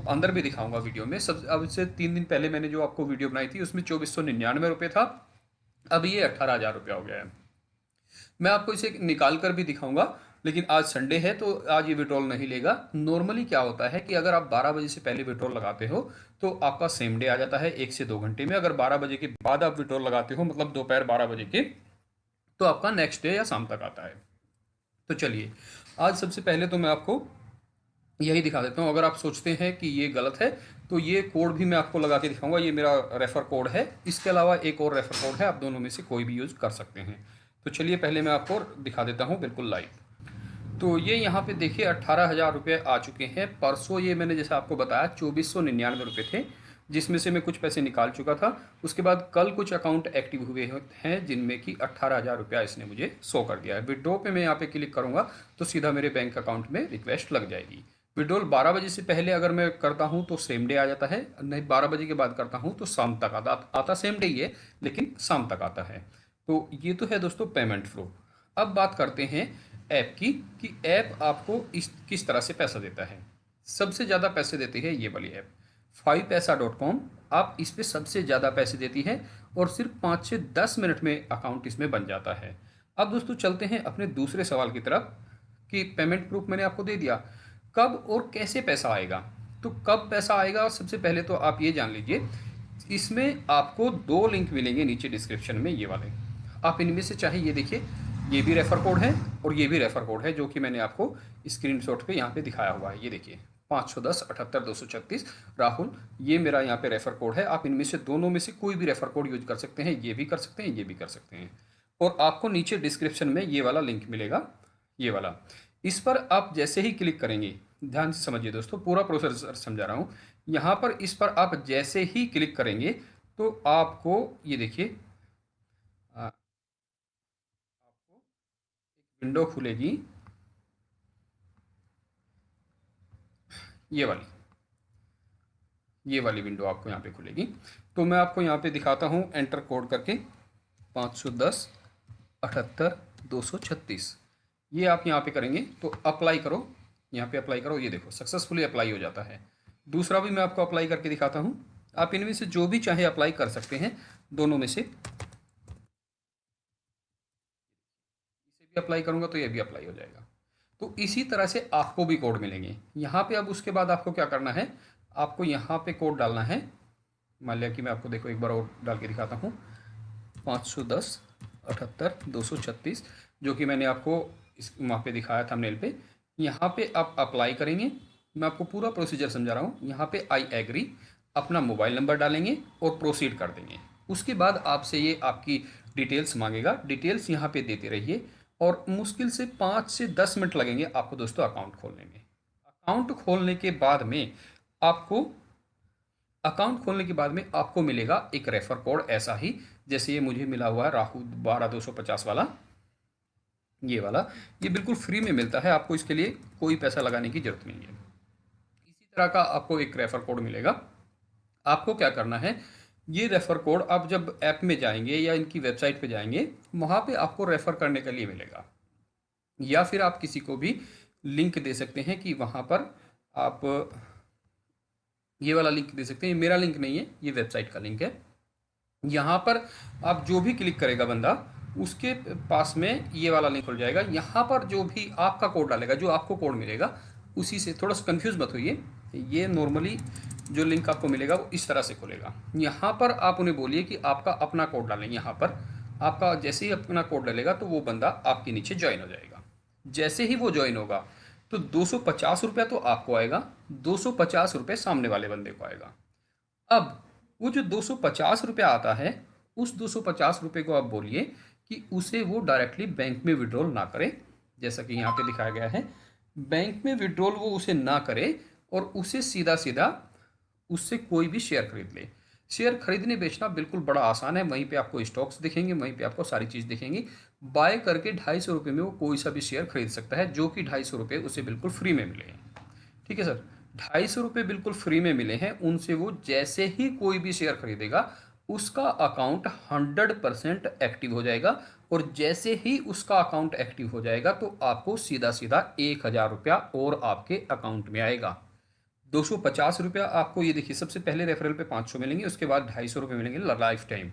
अंदर भी दिखाऊंगा वीडियो में। सब अब से 3 दिन पहले मैंने जो आपको वीडियो बनाई थी उसमें 2499 रुपये था, अब ये 18,000 रुपया हो गया है। मैं आपको इसे निकाल कर भी दिखाऊंगा, लेकिन आज संडे है तो आज ये विड्रॉल नहीं लेगा। नॉर्मली क्या होता है कि अगर आप 12 बजे से पहले विड्रॉल लगाते हो तो आपका सेम डे आ जाता है 1 से 2 घंटे में। अगर 12 बजे के बाद आप विड्रॉल लगाते हो, मतलब दोपहर 12 बजे के, तो आपका नेक्स्ट डे या शाम तक आता है। तो चलिए, आज सबसे पहले तो मैं आपको यही दिखा देता हूँ। अगर आप सोचते हैं कि ये गलत है तो ये कोड भी मैं आपको लगा के दिखाऊंगा। ये मेरा रेफर कोड है, इसके अलावा एक और रेफर कोड है, आप दोनों में से कोई भी यूज़ कर सकते हैं। तो चलिए पहले मैं आपको दिखा देता हूँ बिल्कुल लाइव। तो ये यहाँ पे देखिए 18,000 रुपये आ चुके हैं। परसों ये मैंने जैसे आपको बताया 2499 रुपये थे, जिसमें से मैं कुछ पैसे निकाल चुका था। उसके बाद कल कुछ अकाउंट एक्टिव हुए हैं जिनमें कि 18,000 रुपया इसने मुझे शो कर दिया है। विड्रॉ पे मैं यहाँ पे क्लिक करूँगा तो सीधा मेरे बैंक अकाउंट में रिक्वेस्ट लग जाएगी। विड्रॉल 12 बजे से पहले अगर मैं करता हूँ तो सेम डे आ जाता है, नहीं 12 बजे के बाद करता हूँ तो शाम तक आता सेम डे ही है, लेकिन शाम तक आता है। तो ये तो है दोस्तों पेमेंट फ्लो। अब बात करते हैं ऐप की, कि ऐप आपको इस किस तरह से पैसा देता है। सबसे ज़्यादा पैसे देती है ये वाली ऐप 5paisa.com। आप इस पे सबसे ज़्यादा पैसे देती है और सिर्फ 5 से 10 मिनट में अकाउंट इसमें बन जाता है। अब दोस्तों चलते हैं अपने दूसरे सवाल की तरफ, कि पेमेंट प्रूफ मैंने आपको दे दिया, कब और कैसे पैसा आएगा। तो कब पैसा आएगा, सबसे पहले तो आप ये जान लीजिए, इसमें आपको 2 लिंक मिलेंगे नीचे डिस्क्रिप्शन में, ये वाले। आप इनमें से चाहे ये देखिए, ये भी रेफर कोड है और ये भी रेफर कोड है, जो कि मैंने आपको स्क्रीनशॉट पे यहाँ पे दिखाया हुआ है। ये देखिए 510 78 236 राहुल, ये मेरा यहाँ पे रेफर कोड है। आप इनमें से दोनों में से कोई भी रेफर कोड यूज कर सकते हैं, ये भी कर सकते हैं, ये भी कर सकते हैं। और आपको नीचे डिस्क्रिप्शन में ये वाला लिंक मिलेगा, ये वाला। इस पर आप जैसे ही क्लिक करेंगे, ध्यान से समझिए दोस्तों, पूरा प्रोसेस समझा रहा हूँ। यहाँ पर इस पर आप जैसे ही क्लिक करेंगे तो आपको ये देखिए, आपको एक विंडो खुलेगी, ये वाली, ये वाली विंडो आपको यहाँ पे खुलेगी। तो मैं आपको यहाँ पे दिखाता हूँ एंटर कोड करके, 510 78 236। ये आप यहाँ पे करेंगे तो अप्लाई करो, यहाँ पे अप्लाई करो, ये देखो सक्सेसफुली अप्लाई हो जाता है। दूसरा भी मैं आपको अप्लाई करके दिखाता हूँ। आप इनमें से जो भी चाहे अप्लाई कर सकते हैं, दोनों में से। इसे भी अप्लाई करूँगा तो ये भी अप्लाई हो जाएगा। तो इसी तरह से आपको भी कोड मिलेंगे यहाँ पे। अब उसके बाद आपको क्या करना है, आपको यहाँ पे कोड डालना है। मान लिया कि मैं आपको देखो एक बार और डाल के दिखाता हूँ, 510 78 236, जो कि मैंने आपको इस वहाँ पे दिखाया थंबनेल पे। यहाँ पे आप अप्लाई करेंगे। मैं आपको पूरा प्रोसीजर समझा रहा हूँ। यहाँ पे आई एग्री, अपना मोबाइल नंबर डालेंगे और प्रोसीड कर देंगे। उसके बाद आपसे ये आपकी डिटेल्स मांगेगा, डिटेल्स यहाँ पे देते रहिए और मुश्किल से 5 से 10 मिनट लगेंगे आपको दोस्तों अकाउंट खोलने में। अकाउंट खोलने के बाद में आपको अकाउंट खोलने के बाद में आपको मिलेगा एक रेफर कोड, ऐसा ही जैसे ये मुझे मिला हुआ है राहुल 12250 वाला, ये वाला। ये बिल्कुल फ्री में मिलता है, आपको इसके लिए कोई पैसा लगाने की जरूरत नहीं है। इसी तरह का आपको एक रेफर कोड मिलेगा। आपको क्या करना है, ये रेफर कोड आप जब ऐप में जाएंगे या इनकी वेबसाइट पे जाएंगे, वहाँ पे आपको रेफर करने के लिए मिलेगा। या फिर आप किसी को भी लिंक दे सकते हैं कि वहाँ पर आप ये वाला लिंक दे सकते हैं। ये मेरा लिंक नहीं है, ये वेबसाइट का लिंक है। यहाँ पर आप जो भी क्लिक करेगा बंदा, उसके पास में ये वाला लिंक खुल जाएगा। यहाँ पर जो भी आपका कोड डालेगा, जो आपको कोड मिलेगा, उसी से थोड़ा सा कंफ्यूज मत होइए। ये नॉर्मली जो लिंक आपको मिलेगा वो इस तरह से खुलेगा। यहाँ पर आप उन्हें बोलिए कि आपका अपना कोड डालें। यहाँ पर आपका जैसे ही अपना कोड डालेगा तो वो बंदा आपके नीचे ज्वाइन हो जाएगा। जैसे ही वो ज्वाइन होगा तो 250 रुपया तो आपको आएगा, 250 रुपये सामने वाले बंदे को आएगा। अब वो जो 250 रुपया आता है, उस 250 रुपये को आप बोलिए कि उसे वो डायरेक्टली बैंक में विड्रॉल ना करे, जैसा कि यहाँ पे दिखाया गया है। बैंक में विड्रॉल वो उसे ना करे और उसे सीधा सीधा उससे कोई भी शेयर खरीद ले। शेयर खरीदने बेचना बिल्कुल बड़ा आसान है। वहीं पे आपको स्टॉक्स दिखेंगे, वहीं पे आपको सारी चीज़ दिखेंगी। बाय करके 250 रुपये में वो कोई सा भी शेयर खरीद सकता है, जो कि 250 रुपये उसे बिल्कुल फ्री में मिले हैं। ठीक है सर, 250 रुपये बिल्कुल फ्री में मिले हैं। उनसे वो जैसे ही कोई भी शेयर खरीदेगा, उसका अकाउंट 100% एक्टिव हो जाएगा। और जैसे ही उसका अकाउंट एक्टिव हो जाएगा तो आपको सीधा सीधा 1,000 रुपया और आपके अकाउंट में आएगा। ₹250 आपको, ये देखिए सबसे पहले रेफरल पे 500 मिलेंगे, उसके बाद ₹250 मिलेंगे लाइफ टाइम।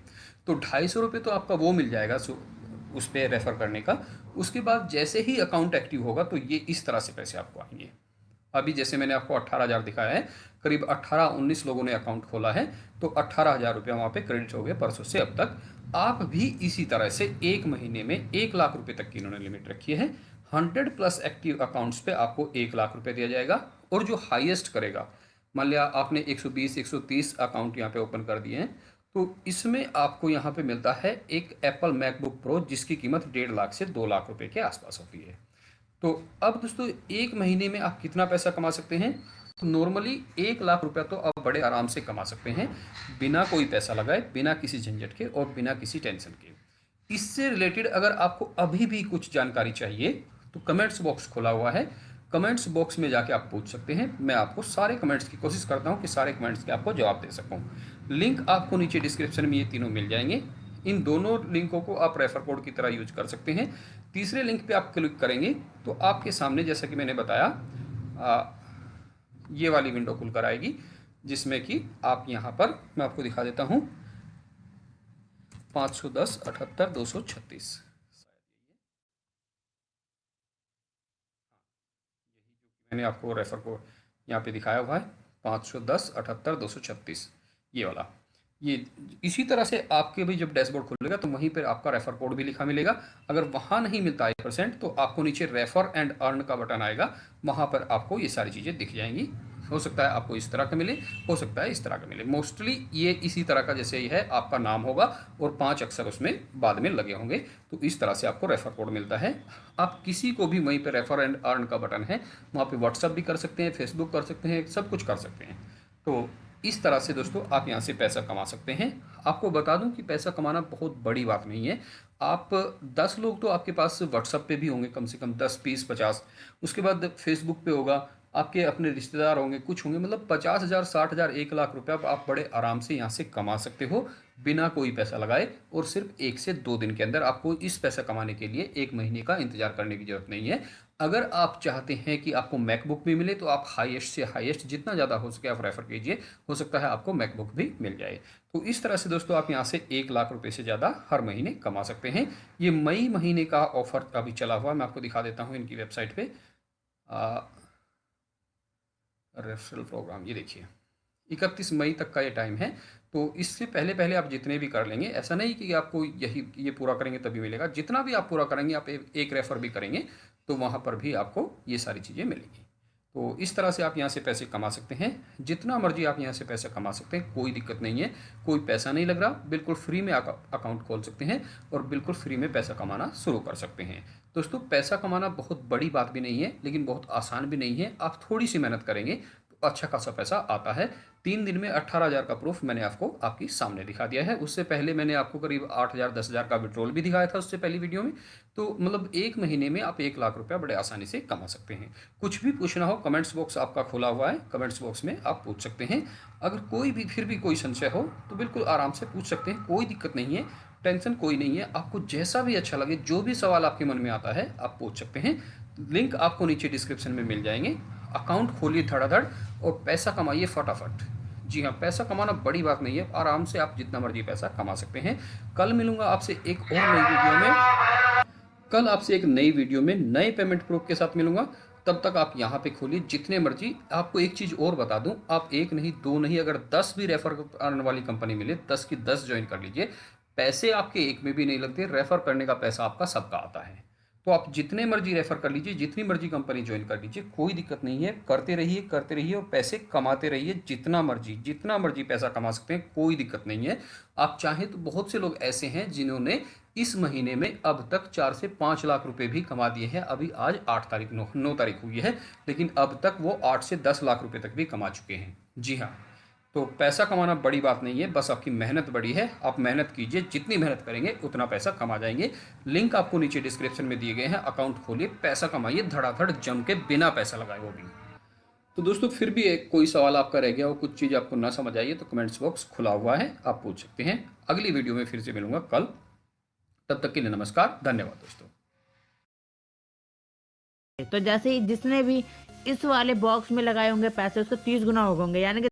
तो ₹250 तो आपका वो मिल जाएगा उस पर रेफ़र करने का। उसके बाद जैसे ही अकाउंट एक्टिव होगा तो ये इस तरह से पैसे आपको आएंगे। अभी जैसे मैंने आपको 18,000 दिखाया है, करीब 18-19 लोगों ने अकाउंट खोला है, तो 18,000 रुपया वहाँ पे क्रेडिट हो गए परसों से अब तक। आप भी इसी तरह से एक महीने में 1 लाख रुपए तक की इन्होंने लिमिट रखी है। 100 प्लस एक्टिव अकाउंट्स पे आपको 1 लाख रुपए दिया जाएगा। और जो हाईएस्ट करेगा, मान लिया आपने 120 130 अकाउंट यहाँ पे ओपन कर दिए हैं, तो इसमें आपको यहाँ पे मिलता है एक एप्पल मैकबुक प्रो, जिसकी कीमत 1.5 लाख से 2 लाख रुपए के आसपास होती है। तो अब दोस्तों एक महीने में आप कितना पैसा कमा सकते हैं? तो नॉर्मली 1 लाख रुपया तो आप बड़े आराम से कमा सकते हैं, बिना कोई पैसा लगाए, बिना किसी झंझट के और बिना किसी टेंशन के। इससे रिलेटेड अगर आपको अभी भी कुछ जानकारी चाहिए तो कमेंट्स बॉक्स खुला हुआ है, कमेंट्स बॉक्स में जाके आप पूछ सकते हैं। मैं आपको सारे कमेंट्स की कोशिश करता हूँ कि सारे कमेंट्स के आपको जवाब दे सकूँ। लिंक आपको नीचे डिस्क्रिप्शन में ये तीनों मिल जाएंगे। इन दोनों लिंकों को आप रेफर कोड की तरह यूज कर सकते हैं। तीसरे लिंक पे आप क्लिक करेंगे तो आपके सामने, जैसा कि मैंने बताया, ये वाली विंडो खुलकर आएगी, जिसमें कि आप यहाँ पर, मैं आपको दिखा देता हूँ, 510-78-236 मैंने आपको रेफर कोड यहाँ पे दिखाया हुआ है, 510-78-236, ये वाला। ये इसी तरह से आपके भी जब डैशबोर्ड खुलेगा तो वहीं पर आपका रेफर कोड भी लिखा मिलेगा। अगर वहाँ नहीं मिलता है % तो आपको नीचे रेफर एंड अर्न का बटन आएगा, वहाँ पर आपको ये सारी चीज़ें दिख जाएंगी। हो सकता है आपको इस तरह का मिले, हो सकता है इस तरह का मिले। मोस्टली ये इसी तरह का जैसे ही है, आपका नाम होगा और 5 अक्षर उसमें बाद में लगे होंगे, तो इस तरह से आपको रेफर कोड मिलता है। आप किसी को भी वहीं पे रेफर एंड अर्न का बटन है, वहाँ पे व्हाट्सअप भी कर सकते हैं, फेसबुक कर सकते हैं, सब कुछ कर सकते हैं। तो इस तरह से दोस्तों आप यहाँ से पैसा कमा सकते हैं। आपको बता दूं कि पैसा कमाना बहुत बड़ी बात नहीं है। आप 10 लोग तो आपके पास व्हाट्सअप पे भी होंगे, कम से कम 10 20 50। उसके बाद फेसबुक पे होगा, आपके अपने रिश्तेदार होंगे, कुछ होंगे, मतलब 50,000 60,000 1 लाख रुपया आप बड़े आराम से यहाँ से कमा सकते हो, बिना कोई पैसा लगाए। और सिर्फ 1 से 2 दिन के अंदर आपको इस पैसा कमाने के लिए 1 महीने का इंतजार करने की ज़रूरत नहीं है। अगर आप चाहते हैं कि आपको मैकबुक भी मिले तो आप हाईएस्ट से हाईएस्ट जितना ज़्यादा हो सके आप रेफ़र कीजिए, हो सकता है आपको मैकबुक भी मिल जाए। तो इस तरह से दोस्तों आप यहाँ से 1 लाख रुपए से ज़्यादा हर महीने कमा सकते हैं। ये मई महीने का ऑफ़र अभी चला हुआ है, मैं आपको दिखा देता हूँ इनकी वेबसाइट पे। रेफरल प्रोग्राम, ये देखिए 31 मई तक का ये टाइम है। तो इससे पहले पहले आप जितने भी कर लेंगे, ऐसा नहीं कि आपको यही ये पूरा करेंगे तभी मिलेगा, जितना भी आप पूरा करेंगे, आप एक रेफर भी करेंगे तो वहाँ पर भी आपको ये सारी चीज़ें मिलेंगी। तो इस तरह से आप यहाँ से पैसे कमा सकते हैं, जितना मर्जी आप यहाँ से पैसा कमा सकते हैं, कोई दिक्कत नहीं है। कोई पैसा नहीं लग रहा, बिल्कुल फ्री में अकाउंट खोल सकते हैं और बिल्कुल फ्री में पैसा कमाना शुरू कर सकते हैं। दोस्तों पैसा कमाना बहुत बड़ी बात भी नहीं है, लेकिन बहुत आसान भी नहीं है। आप थोड़ी सी मेहनत करेंगे तो अच्छा खासा पैसा आता है। 3 दिन में 18,000 का प्रूफ मैंने आपको आपकी सामने दिखा दिया है। उससे पहले मैंने आपको करीब 8,000 10,000 का विड्रॉल भी दिखाया था उससे पहली वीडियो में। तो मतलब एक महीने में आप 1 लाख रुपया बड़े आसानी से कमा सकते हैं। कुछ भी पूछना हो, कमेंट्स बॉक्स आपका खुला हुआ है, कमेंट्स बॉक्स में आप पूछ सकते हैं। अगर कोई भी फिर भी कोई संशय हो तो बिल्कुल आराम से पूछ सकते हैं, कोई दिक्कत नहीं है, टेंशन कोई नहीं है। आपको जैसा भी अच्छा लगे, जो भी सवाल आपके मन में आता है आप पूछ सकते हैं। लिंक आपको नीचे डिस्क्रिप्शन में मिल जाएंगे। अकाउंट खोलिए धड़ाधड़ और पैसा कमाइए फटाफट। जी हाँ, पैसा कमाना बड़ी बात नहीं है, आराम से आप जितना मर्जी पैसा कमा सकते हैं। कल मिलूंगा आपसे एक और नई वीडियो में, कल आपसे एक नई वीडियो में नए पेमेंट प्रूफ के साथ मिलूंगा। तब तक आप यहाँ पे खोलिए जितने मर्जी। आपको एक चीज़ और बता दूं, आप एक नहीं दो नहीं, अगर 10 भी रेफर करने वाली कंपनी मिले, 10 की 10 ज्वाइन कर लीजिए। पैसे आपके एक में भी नहीं लगते, रेफर करने का पैसा आपका सबका आता है। तो आप जितने मर्जी रेफर कर लीजिए, जितनी मर्जी कंपनी ज्वाइन कर लीजिए, कोई दिक्कत नहीं है। करते रहिए और पैसे कमाते रहिए, जितना मर्जी पैसा कमा सकते हैं, कोई दिक्कत नहीं है। आप चाहें तो बहुत से लोग ऐसे हैं जिन्होंने इस महीने में अब तक 4 से 5 लाख रुपए भी कमा दिए हैं। अभी आज 8 तारीख 9 तारीख हुई है, लेकिन अब तक वो 8 से 10 लाख रुपए तक भी कमा चुके हैं। जी हाँ, तो पैसा कमाना बड़ी बात नहीं है, बस आपकी मेहनत बड़ी है। आप मेहनत कीजिए, जितनी मेहनत करेंगे उतना पैसा कमा जाएंगे। लिंक आपको नीचे डिस्क्रिप्शन में दिए गए हैं। अकाउंट खोलिए, पैसा कमाइए धड़ाधड़ जम के, बिना पैसा लगाए वो भी। तो दोस्तों फिर भी एक कोई सवाल आपका रह गया हो, कुछ चीज़ आपको ना समझ आई है, तो कमेंट्स बॉक्स खुला हुआ है, आप पूछ सकते हैं। अगली वीडियो में फिर से मिलूंगा कल। तब तक के लिए नमस्कार, धन्यवाद दोस्तों। तो जैसे ही जिसने भी इस वाले बॉक्स में लगाए होंगे पैसे उसके 30 गुना हो गए होंगे, यानी कि